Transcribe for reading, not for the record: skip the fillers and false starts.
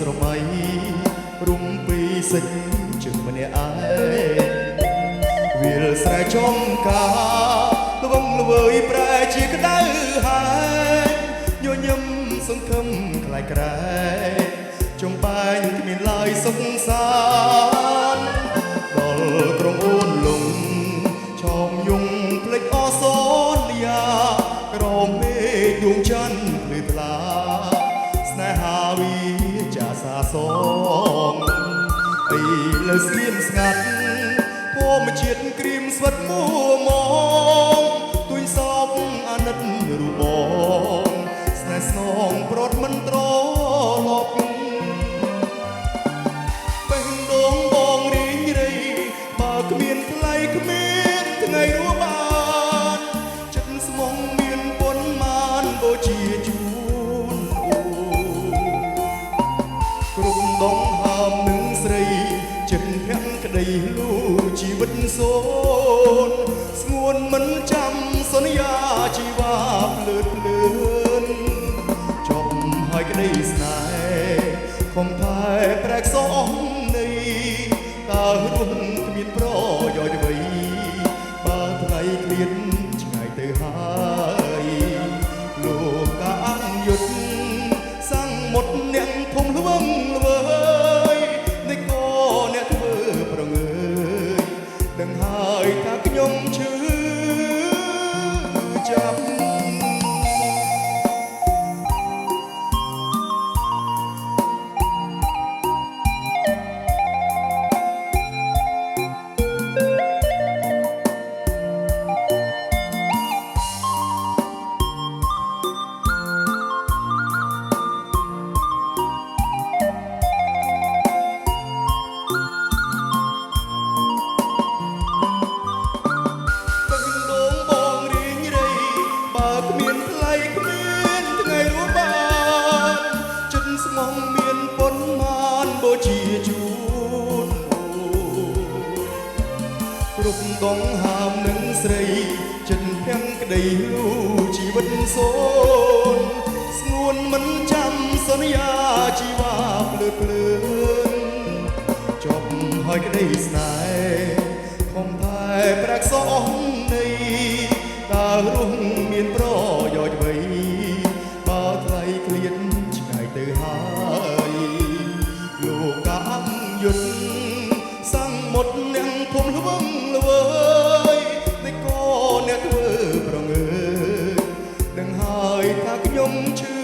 ស្រមៃរុំពីសិចជឹងម្នាក់ឯងវាលស្រែចំការល្វឹងល្វើយប្រែជាក្តៅហើយញញឹមសង្ឃឹមខ្លាយក្រែចំបែងគ្មានឡើយសុខសាន្តដល់ក្រុងអូនលងឆោមយងភ្លេចអសូនយ៉ាក្រមមេឃដួងច័ន្ទភ្លឺថ្លាស្នេហាវាចាសាសងអីលើស្ងៀមស្ងាត់ធម្មជាតិក្រៀមស្វិតមួមងទួញសោកអាណិតរូបបងស្នេហ៍ស្នងប្រត់មិនត្រឡប់បេះដូងបងរីងរៃបើគ្មានថ្លៃគ្មានថ្ងៃរួបានចិត្តស្មងមានប៉ុន្មានបូជាជួនគ្រប់ដងហើមនឹងស្រីចិត្តភក្ក្តីលូជីវិតសូនស្ងួនមិនចាំសន្យាជីវ៉ាភ្លើតភ្លើនចប់ហើយក្តីស្នេហ៍ខំផែប្រែកសងនៃតើរស់គ្មានប្រយោជន៍អ្វីបើថ្ងៃឃ្លាតឆ្ងាយទៅហើយលោកកាអញ្យុទ្ធសាំងមុតអ្នកធំល្វឹងល្វើយនៃកអ្នកធ្វើប្រងើយដឹងហើយថាខ្ញុំឈឺចាប់មានប៉ុន្មានបូជាជួនគ្រប់ដងហើមនឹងស្រីចិត្តភាំងក្តីលូជីវិតសូនស្ងួនមិនចាំសន្យាជីវ៉ាភ្លើតភ្លើនចប់ហើយក្តីស្នេហ៍ខំផែប្រាក់សងនៃតើរស់មានប្រយោជន៍អ្វីបើថ្លៃឃ្លាតឆ្ងាយទៅហើយលោកកាអញ្យុទ្ធសាំងមុតអ្នកធំល្វឹងល្វើយនៃកអ្នកធ្វើប្រងើយដឹងហើយថាខ្ញុំឈឺ